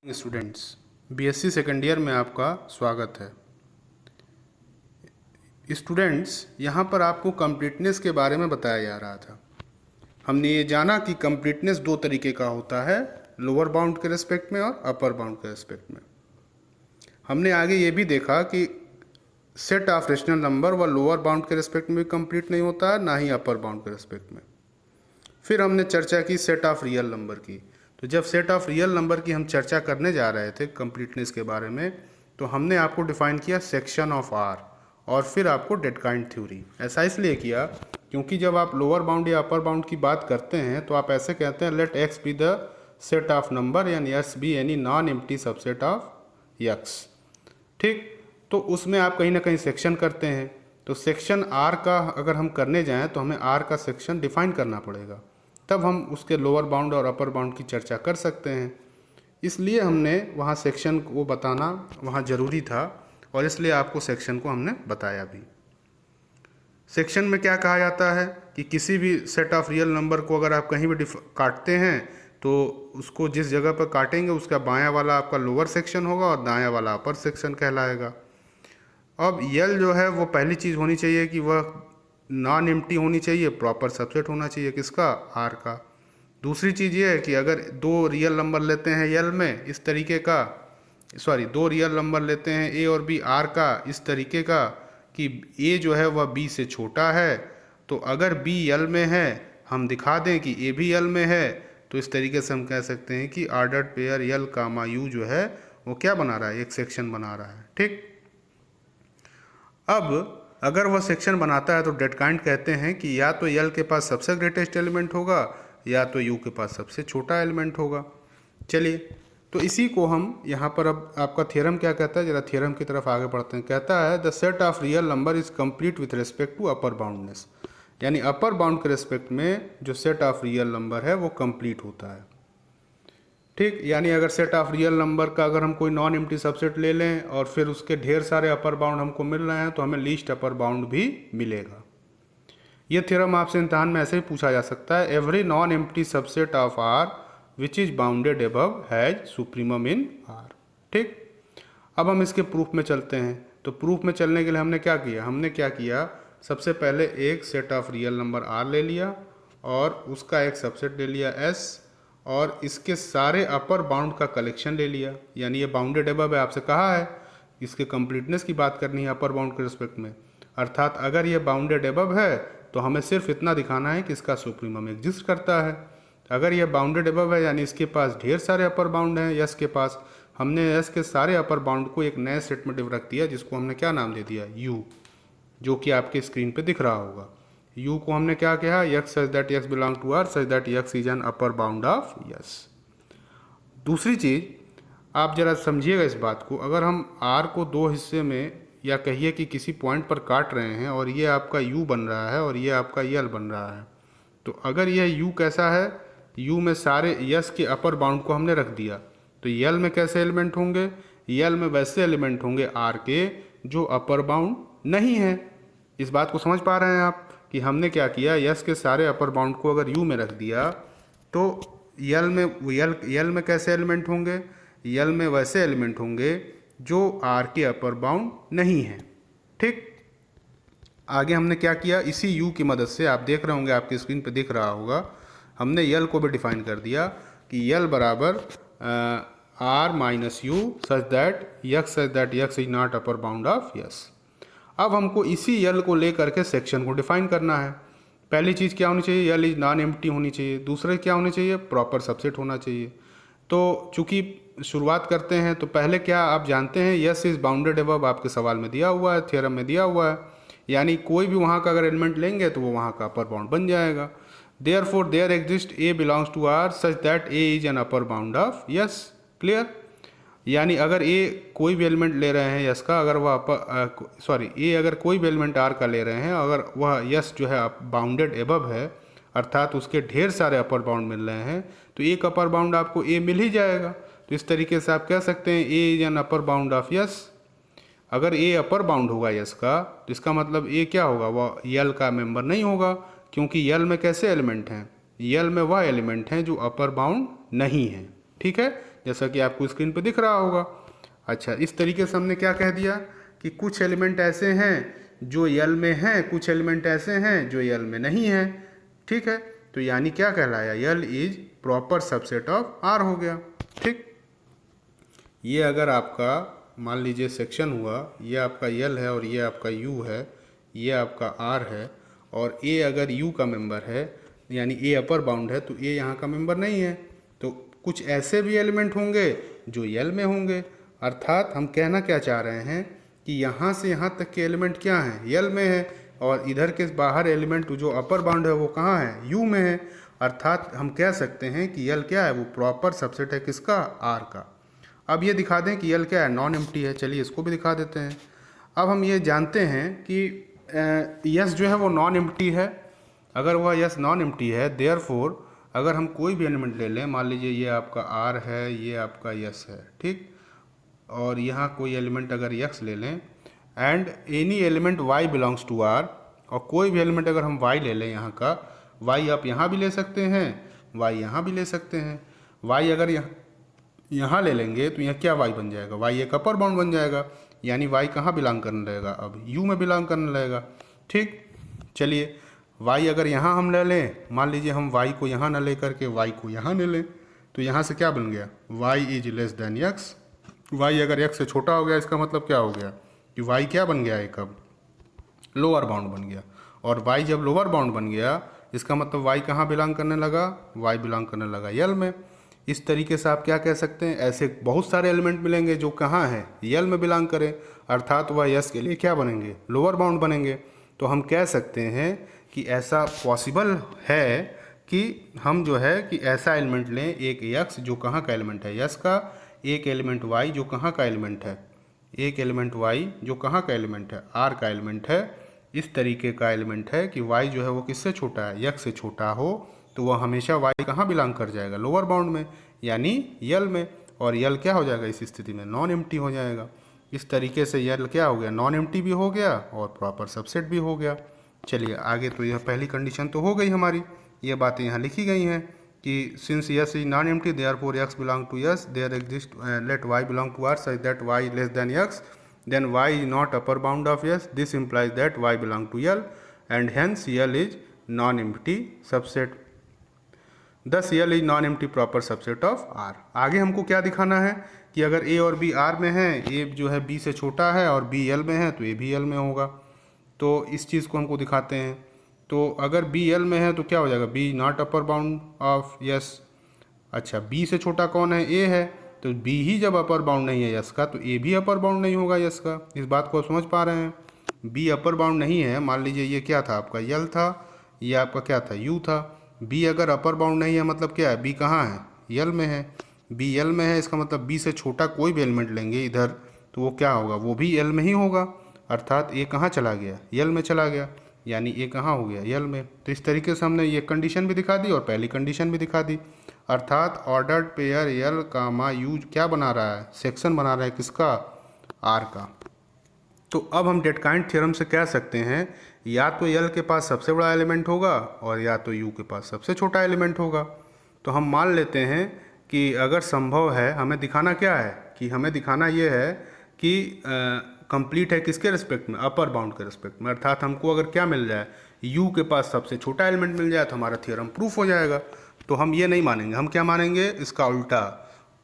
Students, BSc second year में आपका स्वागत है। स्टूडेंट्स, यहाँ पर आपको कंप्लीटनेस के बारे में बताया जा रहा था। हमने ये जाना कि कंप्लीटनेस दो तरीके का होता है, लोअर बाउंड के रिस्पेक्ट में और अपर बाउंड के रिस्पेक्ट में। हमने आगे ये भी देखा कि सेट ऑफ रेशनल नंबर व लोअर बाउंड के रिस्पेक्ट में भी कंप्लीट नहीं होता है, ना ही अपर बाउंड के रिस्पेक्ट में। फिर हमने चर्चा की सेट ऑफ रियल नंबर की। तो जब सेट ऑफ रियल नंबर की हम चर्चा करने जा रहे थे कंप्लीटनेस के बारे में, तो हमने आपको डिफाइन किया सेक्शन ऑफ आर और फिर आपको डेडकाइंड थ्योरी। ऐसा इसलिए किया क्योंकि जब आप लोअर बाउंड या अपर बाउंड की बात करते हैं तो आप ऐसे कहते हैं let X be the set of number and X be any non empty subset of X. ठीक, तो उसमें आप कहीं ना कहीं सेक्शन करते हैं। तो सेक्शन आर का अगर हम करने जाएं तो हमें आर का सेक्शन डिफाइन करना पड़ेगा, तब हम उसके लोअर बाउंड और अपर बाउंड की चर्चा कर सकते हैं। इसलिए हमने वहाँ सेक्शन को बताना वहाँ ज़रूरी था और इसलिए आपको सेक्शन को हमने बताया भी। सेक्शन में क्या कहा जाता है कि किसी भी सेट ऑफ रियल नंबर को अगर आप कहीं भी काटते हैं तो उसको जिस जगह पर काटेंगे उसका बायां वाला आपका लोअर सेक्शन होगा और दायां वाला अपर सेक्शन कहलाएगा। अब यल जो है वो पहली चीज़ होनी चाहिए कि वह नॉन एम्प्टी होनी चाहिए, प्रॉपर सबसेट होना चाहिए किसका, आर का। दूसरी चीज़ ये है कि अगर दो रियल नंबर लेते हैं यल में इस तरीके का, दो रियल नंबर लेते हैं ए और बी आर का इस तरीके का कि ए जो है वह बी से छोटा है, तो अगर बी यल में है हम दिखा दें कि ए भी यल में है, तो इस तरीके से हम कह सकते हैं कि ordered pair L comma U जो है वो क्या बना रहा है, एक सेक्शन बना रहा है। ठीक, अब अगर वह सेक्शन बनाता है तो डेडकाइंड कहते हैं कि या तो यल के पास सबसे ग्रेटेस्ट एलिमेंट होगा या तो यू के पास सबसे छोटा एलिमेंट होगा। चलिए, तो इसी को हम यहाँ पर अब आपका थ्योरम क्या कहता है, जरा थ्योरम की तरफ आगे बढ़ते हैं। कहता है the set of real number is complete with respect to upper boundness, यानी अपर बाउंड के रिस्पेक्ट में जो सेट ऑफ रियल नंबर है वो कंप्लीट होता है। ठीक, यानी अगर सेट ऑफ रियल नंबर का अगर हम कोई नॉन एम्प्टी सबसेट ले लें और फिर उसके ढेर सारे अपर बाउंड हमको मिल रहे हैं तो हमें लीस्ट अपर बाउंड भी मिलेगा। ये थ्योरम आपसे इम्तहान में ऐसे ही पूछा जा सकता है, every non empty subset of R which is bounded above has supremum in R. ठीक, अब हम इसके प्रूफ में चलते हैं। तो प्रूफ में चलने के लिए हमने क्या किया, सबसे पहले एक set of real number R ले लिया और उसका एक सबसेट ले लिया एस और इसके सारे अपर बाउंड का कलेक्शन ले लिया, यानी ये बाउंडेड अबव है, आपसे कहा है इसके कंप्लीटनेस की बात करनी है अपर बाउंड के रिस्पेक्ट में, अर्थात अगर ये बाउंडेड अबव है तो हमें सिर्फ इतना दिखाना है कि इसका सुप्रीमम एग्जिस्ट करता है। अगर ये बाउंडेड अबव है यानी इसके पास ढेर सारे अपर बाउंड हैं यस के पास, हमने यस के सारे अपर बाउंड को एक नए सेट में रख दिया जिसको हमने क्या नाम दे दिया, यू, जो कि आपके स्क्रीन पे दिख रहा होगा। यू को हमने क्या कहा, X such that X belong to R such that X is an upper bound of S. दूसरी चीज़ आप जरा समझिएगा इस बात को, अगर हम आर को दो हिस्से में या कहिए कि किसी पॉइंट पर काट रहे हैं और ये आपका यू बन रहा है और ये आपका यल बन रहा है, तो अगर यह यू कैसा है, यू में सारे यस के अपर बाउंड को हमने रख दिया, तो यल में कैसे एलिमेंट होंगे, यल में वैसे एलिमेंट होंगे आर के जो अपर बाउंड नहीं है। इस बात को समझ पा रहे हैं आप कि हमने क्या किया, यस के सारे अपर बाउंड को अगर यू में रख दिया तो यल में कैसे एलिमेंट होंगे, यल में वैसे एलिमेंट होंगे जो आर के अपर बाउंड नहीं है। ठीक, आगे हमने क्या किया, इसी यू की मदद से आप देख रहे होंगे आपकी स्क्रीन पे दिख रहा होगा, हमने यल को भी डिफाइन कर दिया कि यल बराबर R minus U such that X is not upper bound of S. अब हमको इसी यल को लेकर के सेक्शन को डिफाइन करना है। पहली चीज़ क्या होनी चाहिए, यल इज नॉन एम्प्टी होनी चाहिए। दूसरे क्या होनी चाहिए, प्रॉपर सबसेट होना चाहिए। तो चूंकि शुरुआत करते हैं तो पहले क्या आप जानते हैं, यस इज बाउंडेड अबव आपके सवाल में दिया हुआ है, थ्योरम में दिया हुआ है, यानी कोई भी वहाँ का अगर एलिमेंट लेंगे तो वो वहाँ का अपर बाउंड बन जाएगा। Therefore there exist A belongs to R such that A is an upper bound of S. Clear, यानी अगर ए कोई भी एलिमेंट ले रहे हैं यस का, अगर वह ए अगर कोई भी एलिमेंट आर का ले रहे हैं, अगर वह यस जो है बाउंडेड एबव है अर्थात उसके ढेर सारे अपर बाउंड मिल रहे हैं, तो एक अपर बाउंड आपको ए मिल ही जाएगा। तो इस तरीके से आप कह सकते हैं A is an upper bound of S. अगर ए अपर बाउंड होगा यस का तो इसका मतलब ए क्या होगा, वह यल का मेंबर नहीं होगा, क्योंकि यल में कैसे एलिमेंट हैं, यल में वह एलिमेंट हैं जो अपर बाउंड नहीं है। ठीक है, जैसा कि आपको स्क्रीन पर दिख रहा होगा। अच्छा, इस तरीके से हमने क्या कह दिया कि कुछ एलिमेंट ऐसे हैं जो यल में हैं, कुछ एलिमेंट ऐसे हैं जो यल में नहीं हैं। ठीक है, तो यानी क्या कहलाया, L is proper subset of R हो गया। ठीक, ये अगर आपका मान लीजिए सेक्शन हुआ, ये आपका यल है और ये आपका यू है, ये आपका आर है, और ए अगर यू का मेंबर है यानी ए अपर बाउंड है, तो ए यहाँ का मेंबर नहीं है। तो कुछ ऐसे भी एलिमेंट होंगे जो यल में होंगे। अर्थात हम कहना क्या चाह रहे हैं कि यहाँ से यहाँ तक के एलिमेंट क्या हैं, यल में है, और इधर के बाहर एलिमेंट जो अपर बाउंड है वो कहाँ है, यू में है। अर्थात हम कह सकते हैं कि यल क्या है, वो प्रॉपर सबसेट है किसका, आर का। अब ये दिखा दें कि यल क्या है, नॉन एम्प्टी है। चलिए इसको भी दिखा देते हैं। अब हम ये जानते हैं कि यस जो है वो नॉन एम्प्टी है। अगर वह यस नॉन एम्प्टी है, देयरफॉर अगर हम कोई भी एलिमेंट ले लें, मान लीजिए ये आपका आर है, ये आपका यस है, ठीक, और यहाँ कोई एलिमेंट अगर यक्स ले लें, and any element Y belongs to R, और कोई भी एलिमेंट अगर हम वाई ले लें यहाँ का, वाई आप यहाँ भी ले सकते हैं, वाई यहाँ भी ले सकते हैं। वाई अगर यहाँ ले लेंगे तो यहाँ क्या वाई बन जाएगा, वाई एक अपर बाउंड बन जाएगा, यानी वाई कहाँ बिलोंग करने लगेगा, अब यू में बिलोंग करने लगेगा। ठीक, चलिए वाई अगर यहाँ हम ले लें, मान लीजिए हम वाई को यहाँ न ले करके वाई को यहाँ ले लें, तो यहाँ से क्या बन गया, Y is less than X. Y अगर एक्स से छोटा हो गया, इसका मतलब क्या हो गया कि वाई क्या बन गया, एक अब लोअर बाउंड बन गया। और वाई जब लोअर बाउंड बन गया, इसका मतलब वाई कहाँ बिलोंग करने लगा, वाई बिलोंग करने लगा यल में। इस तरीके से आप क्या कह सकते हैं, ऐसे बहुत सारे एलिमेंट मिलेंगे जो कहाँ हैं, यल में बिलोंग करें, अर्थात वह यस के लिए क्या बनेंगे, लोअर बाउंड बनेंगे। तो हम कह सकते हैं कि ऐसा पॉसिबल है कि हम जो है कि ऐसा एलिमेंट लें, एक यक्स जो कहाँ का एलिमेंट है, यस का, एक एलिमेंट वाई जो कहाँ का एलिमेंट है, एक एलिमेंट वाई जो कहाँ का एलिमेंट है, आर का एलिमेंट है। इस तरीके का एलिमेंट है कि वाई जो है वो किससे छोटा है, यक्स से छोटा हो, तो वह हमेशा वाई कहाँ बिलोंग कर जाएगा, लोअर बाउंड में, यानी यल में। और यल क्या हो जाएगा इस स्थिति में, नॉन एम्प्टी हो जाएगा। इस तरीके से यल क्या हो गया, नॉन एम्प्टी भी हो गया और प्रॉपर सबसेट भी हो गया। चलिए आगे, तो यह पहली कंडीशन तो हो गई हमारी, ये बातें यहाँ लिखी गई हैं कि since S is non empty therefore X belong to S, there exist let Y belong to R such that Y less than X, then y is not upper bound of S. This implies that y belong to L and hence L is non-empty subset. Thus L is non-empty proper subset of R. आगे हमको क्या दिखाना है कि अगर A और B R में है, A जो है B से छोटा है और B L में है, तो A भी L में होगा। तो इस चीज़ को हमको दिखाते हैं। तो अगर B L में है तो क्या हो जाएगा, B not upper bound of S। अच्छा, B से छोटा कौन है, A है, तो B ही जब अपर बाउंड नहीं है यस का, तो A भी अपर बाउंड नहीं होगा यस का। इस बात को आप समझ पा रहे हैं, B अपर बाउंड नहीं है। मान लीजिए ये क्या था आपका, यल था, ये आपका क्या था, यू था। B अगर अपर बाउंड नहीं है मतलब क्या है, B कहाँ है, यल में है। B यल में है, इसका मतलब B से छोटा कोई भी एलिमेंट लेंगे इधर, तो वो क्या होगा, वो भी यल में ही होगा। अर्थात A कहाँ चला गया, यल में चला गया, यानी A कहाँ हो गया, यल में। तो इस तरीके से हमने ये कंडीशन भी दिखा दी और पहली कंडीशन भी दिखा दी। अर्थात ordered pair L comma U क्या बना रहा है, सेक्शन बना रहा है किसका, आर का। तो अब हम डेटकाइंट थ्योरम से कह सकते हैं या तो यल के पास सबसे बड़ा एलिमेंट होगा और या तो यू के पास सबसे छोटा एलिमेंट होगा। तो हम मान लेते हैं कि अगर संभव है, हमें दिखाना क्या है कि हमें दिखाना ये है कि कंप्लीट है किसके रिस्पेक्ट में, अपर बाउंड के रिस्पेक्ट में। अर्थात हमको अगर क्या मिल जाए, यू के पास सबसे छोटा एलिमेंट मिल जाए, तो हमारा थ्योरम प्रूफ हो जाएगा। तो हम ये नहीं मानेंगे, हम क्या मानेंगे, इसका उल्टा,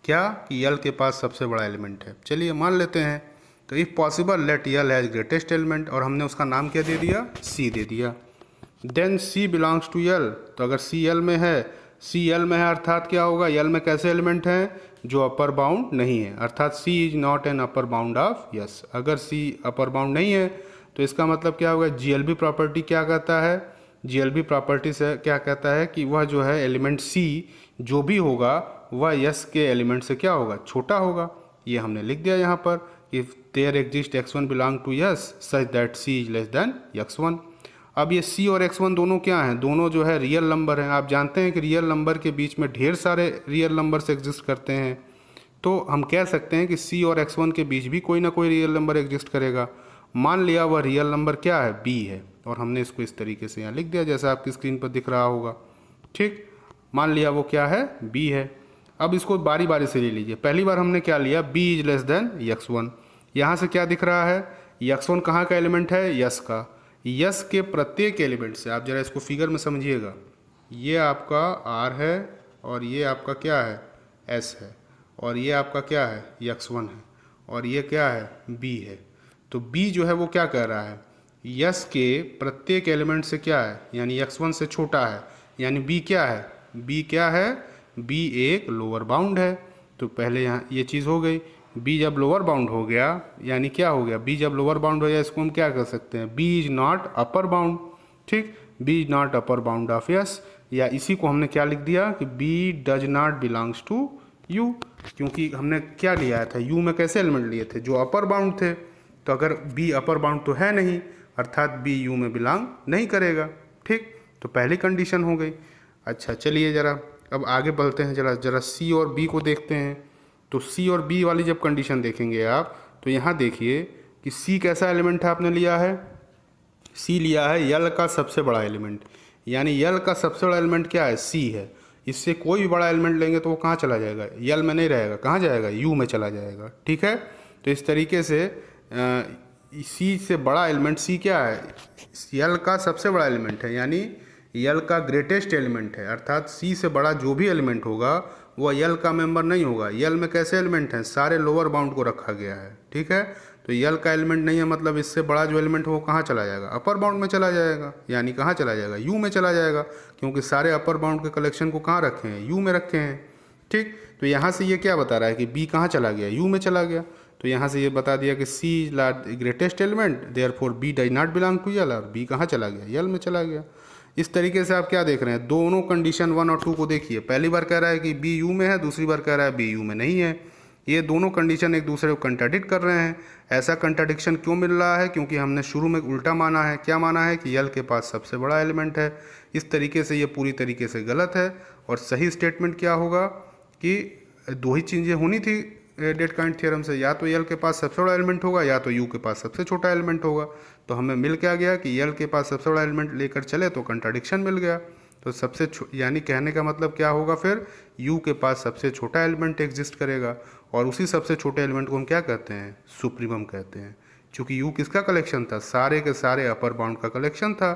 क्या कि यल के पास सबसे बड़ा एलिमेंट है। चलिए मान लेते हैं। तो if possible let L has greatest element, और हमने उसका नाम क्या दे दिया, सी दे दिया। देन सी बिलोंग्स टू यल, तो अगर सी यल में है, सी यल में है अर्थात क्या होगा, यल में कैसे एलिमेंट हैं जो अपर बाउंड नहीं है, अर्थात C is not an upper bound of S. अगर सी अपर बाउंड नहीं है तो इसका मतलब क्या होगा, जीएलबी प्रॉपर्टी क्या कहता है, जीएलबी प्रॉपर्टी से क्या कहता है कि वह जो है एलिमेंट सी जो भी होगा वह यस के एलिमेंट से क्या होगा, छोटा होगा। ये हमने लिख दिया यहाँ पर, if there exist x1 belong to S such that C is less than x1। अब ये सी और x1 दोनों क्या हैं, दोनों जो है रियल नंबर हैं। आप जानते हैं कि रियल नंबर के बीच में ढेर सारे रियल नंबर्स एग्जिस्ट करते हैं। तो हम कह सकते हैं कि सी और x1 के बीच भी कोई ना कोई रियल नंबर एग्जिस्ट करेगा। मान लिया वह रियल नंबर क्या है, b है, और हमने इसको इस तरीके से यहाँ लिख दिया जैसा आपकी स्क्रीन पर दिख रहा होगा। ठीक, मान लिया वो क्या है, b है। अब इसको बारी बारी से ले लीजिए। पहली बार हमने क्या लिया, b is less than x1। यहाँ से क्या दिख रहा है, x1 कहाँ का एलिमेंट है, यस का। यस के प्रत्येक एलिमेंट से, आप जरा इसको फिगर में समझिएगा, ये आपका r है और ये आपका क्या है, s है, और ये आपका क्या है, x1 है, और ये क्या है, b है। तो b जो है वो क्या कह रहा है, यस के प्रत्येक एलिमेंट से क्या है, यानी x1 से छोटा है, यानी b क्या है, b क्या है, b एक लोअर बाउंड है। तो पहले यहाँ ये चीज़ हो गई, b जब लोअर बाउंड हो गया, यानी क्या हो गया, b जब लोअर बाउंड हो गया, इसको हम क्या कर सकते हैं, b is not upper bound. ठीक, b is not upper bound of S, या इसी को हमने क्या लिख दिया कि b does not belongs to u, क्योंकि हमने क्या लिया था, u में कैसे एलिमेंट लिए थे, जो अपर बाउंड थे। तो अगर b अपर बाउंड तो है नहीं, अर्थात b u में बिलोंग नहीं करेगा। ठीक, तो पहली कंडीशन हो गई। अच्छा चलिए जरा अब आगे बढ़ते हैं, जरा सी और बी को देखते हैं। तो सी और बी वाली जब कंडीशन देखेंगे आप, तो यहाँ देखिए कि सी कैसा एलिमेंट है, आपने लिया है, सी लिया है यल का सबसे बड़ा एलिमेंट, यानी यल का सबसे बड़ा एलिमेंट क्या है, सी है। इससे कोई भी बड़ा एलिमेंट लेंगे तो वो कहाँ चला जाएगा, यल में नहीं रहेगा, कहाँ जाएगा, यू में चला जाएगा। ठीक है, तो इस तरीके से सी से बड़ा एलिमेंट, सी क्या है, यल का सबसे बड़ा एलिमेंट है, यानी यल का ग्रेटेस्ट एलिमेंट है। अर्थात सी से बड़ा जो भी एलिमेंट होगा वो यल का मेंबर नहीं होगा। यल में कैसे एलिमेंट हैं, सारे लोअर बाउंड को रखा गया है। ठीक है, तो यल का एलिमेंट नहीं है, मतलब इससे बड़ा जो एलिमेंट है वो कहाँ चला जाएगा, अपर बाउंड में चला जाएगा, यानी कहाँ चला जाएगा, यू में चला जाएगा, क्योंकि सारे अपर बाउंड के कलेक्शन को कहाँ रखे हैं, यू में रखे हैं। ठीक, तो यहाँ से ये क्या बता रहा है कि बी कहाँ चला गया, यू में चला गया। तो यहाँ से ये बता दिया कि C is greatest element, therefore B does not belong to L, और बी कहाँ चला गया, यल में चला गया। इस तरीके से आप क्या देख रहे हैं, दोनों कंडीशन 1 और 2 को देखिए। पहली बार कह रहा है कि बी यू में है, दूसरी बार कह रहा है बी यू में नहीं है। ये दोनों कंडीशन एक दूसरे को कंट्राडिक्ट कर रहे हैं। ऐसा कंट्राडिक्शन क्यों मिल रहा है, क्योंकि हमने शुरू में उल्टा माना है। क्या माना है कि यल के पास सबसे बड़ा एलिमेंट है। इस तरीके से ये पूरी तरीके से गलत है। और सही स्टेटमेंट क्या होगा कि दो ही चीज़ें होनी थी डेटकाइंट थ्योरम से, या तो यल के पास सबसे बड़ा एलिमेंट होगा या तो यू के पास सबसे छोटा एलिमेंट होगा। तो हमें मिल क्या गया कि यल के पास सबसे बड़ा एलिमेंट लेकर चले तो कंट्राडिक्शन मिल गया। तो सबसे यानी कहने का मतलब क्या होगा फिर, यू के पास सबसे छोटा एलिमेंट एग्जिस्ट करेगा, और उसी सबसे छोटे एलिमेंट को हम क्या कहते हैं, सुप्रीमम कहते हैं। क्योंकि यू किसका कलेक्शन था, सारे के सारे अपर बाउंड का कलेक्शन था,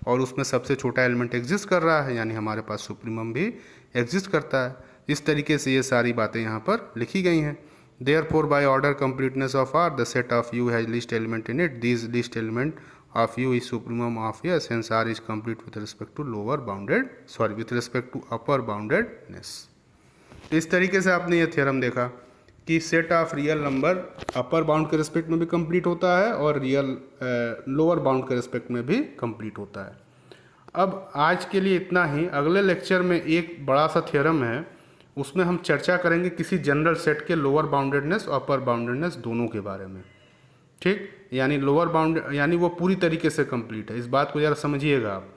और उसमें सबसे छोटा एलिमेंट एग्जिस्ट कर रहा है, यानी हमारे पास सुप्रीमम भी एग्जिस्ट करता है। इस तरीके से ये सारी बातें यहाँ पर लिखी गई हैं। Therefore, by order completeness of R, the set of U has least element in it. These least element of U is supremum of S. Hence, R is complete with respect to with respect to upper boundedness. तो इस तरीके से आपने ये theorem देखा कि set of real number upper bound के respect में भी कंप्लीट होता है और रियल लोअर बाउंड के रिस्पेक्ट में भी कंप्लीट होता है। अब आज के लिए इतना ही। अगले लेक्चर में एक बड़ा सा थ्योरम है, उसमें हम चर्चा करेंगे किसी जनरल सेट के लोअर बाउंडेडनेस और अपर बाउंडेडनेस दोनों के बारे में। ठीक, यानी लोअर बाउंड यानी वो पूरी तरीके से कंप्लीट है। इस बात को ज़रा समझिएगा आप।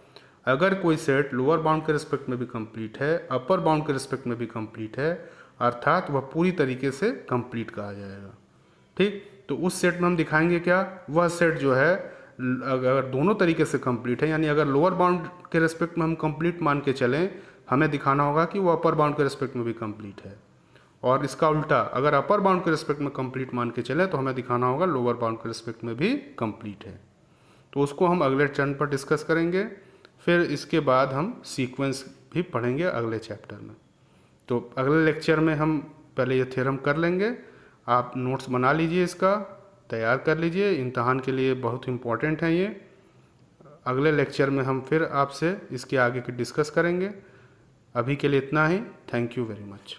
अगर कोई सेट लोअर बाउंड के रिस्पेक्ट में भी कंप्लीट है, अपर बाउंड के रिस्पेक्ट में भी कंप्लीट है, अर्थात वह पूरी तरीके से कंप्लीट कहा जाएगा। ठीक, तो उस सेट में हम दिखाएंगे क्या, वह सेट जो है अगर दोनों तरीके से कंप्लीट है, यानी अगर लोअर बाउंड के रिस्पेक्ट में हम कंप्लीट मान के चलें, हमें दिखाना होगा कि वो अपर बाउंड के रिस्पेक्ट में भी कंप्लीट है। और इसका उल्टा, अगर अपर बाउंड के रिस्पेक्ट में कंप्लीट मान के चले तो हमें दिखाना होगा लोअर बाउंड के रिस्पेक्ट में भी कंप्लीट है। तो उसको हम अगले टर्न पर डिस्कस करेंगे। फिर इसके बाद हम सीक्वेंस भी पढ़ेंगे अगले चैप्टर में। तो अगले लेक्चर में हम पहले ये थ्योरम कर लेंगे। आप नोट्स बना लीजिए, इसका तैयार कर लीजिए, इम्तहान के लिए बहुत इम्पॉर्टेंट है ये। अगले लेक्चर में हम फिर आपसे इसके आगे की डिस्कस करेंगे। अभी के लिए इतना ही। Thank you very much.